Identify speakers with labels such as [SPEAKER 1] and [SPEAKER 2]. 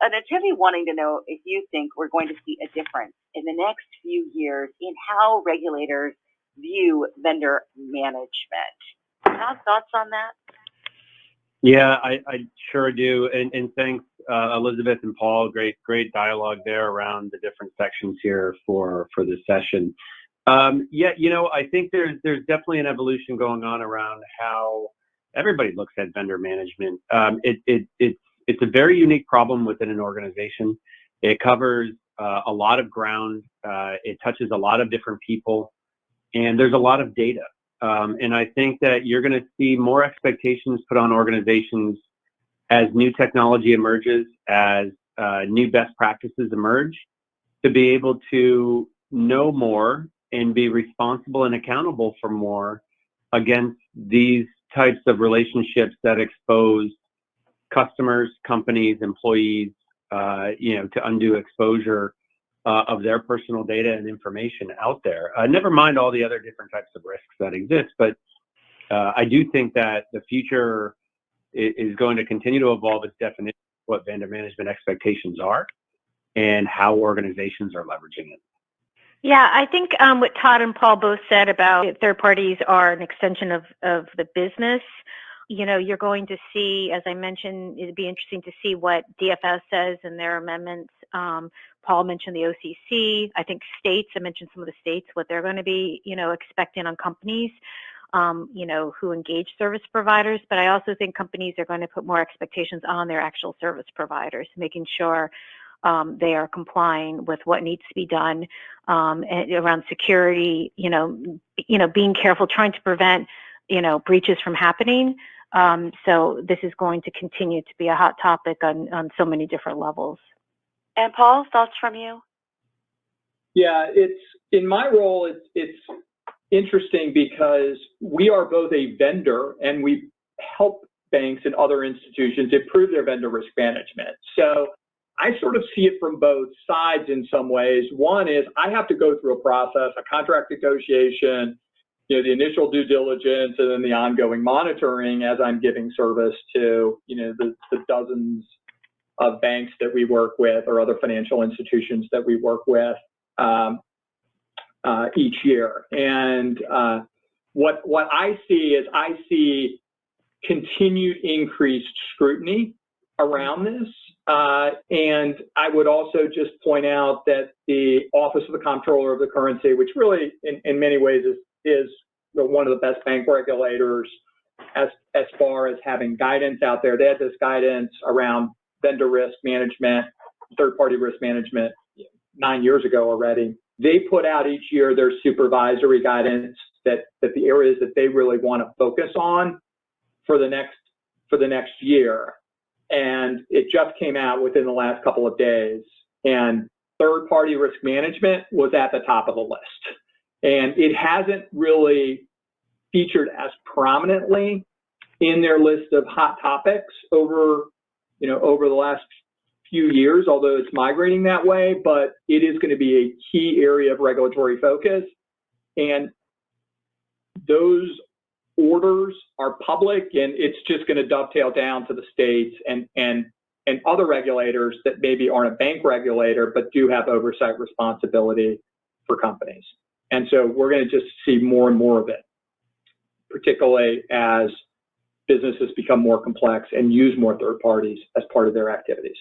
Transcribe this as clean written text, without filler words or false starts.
[SPEAKER 1] an attendee wanting to know if you think we're going to see a difference in the next few years in how regulators view vendor management. Todd, thoughts on that?
[SPEAKER 2] Yeah, I sure do. And thanks, Elizabeth and Paul. Great dialogue there around the different sections here for this session. Yeah, I think there's definitely an evolution going on around how everybody looks at vendor management. It's a very unique problem within an organization. It covers a lot of ground. It touches a lot of different people, and there's a lot of data. And I think that you're going to see more expectations put on organizations as new technology emerges, as new best practices emerge, to be able to know more and be responsible and accountable for more against these types of relationships that expose customers, companies, employees, to undue exposure of their personal data and information out there. Never mind all the other different types of risks that exist, but I do think that the future is going to continue to evolve its definition of what vendor management expectations are and how organizations are leveraging it.
[SPEAKER 3] Yeah, I think what Todd and Paul both said about third parties are an extension of the business. You're going to see, as I mentioned, it'd be interesting to see what DFS says in their amendments. Paul mentioned the OCC. I think states, I mentioned some of the states, what they're going to be, expecting on companies, who engage service providers. But I also think companies are going to put more expectations on their actual service providers, making sure they are complying with what needs to be done around security, being careful, trying to prevent, breaches from happening. So this is going to continue to be a hot topic on so many different levels.
[SPEAKER 1] And Paul, thoughts from you?
[SPEAKER 4] Yeah, it's in my role, it's interesting because we are both a vendor and we help banks and other institutions improve their vendor risk management. So I sort of see it from both sides in some ways. One is I have to go through a process, a contract negotiation, the initial due diligence, and then the ongoing monitoring as I'm giving service to, the dozens of banks that we work with or other financial institutions that we work with each year. And what I see is I see continued increased scrutiny around this. And I would also just point out that the Office of the Comptroller of the Currency, which really in many ways is one of the best bank regulators as far as having guidance out there. They had this guidance around vendor risk management, third-party risk management 9 years ago already. They put out each year their supervisory guidance that the areas that they really want to focus on for the next year. And it just came out within the last couple of days. And third-party risk management was at the top of the list. And it hasn't really featured as prominently in their list of hot topics over the last few years, although it's migrating that way, but it is going to be a key area of regulatory focus. And those orders are public, and it's just going to dovetail down to the states and other regulators that maybe aren't a bank regulator, but do have oversight responsibility for companies. And so we're going to just see more and more of it, particularly as businesses become more complex and use more third parties as part of their activities.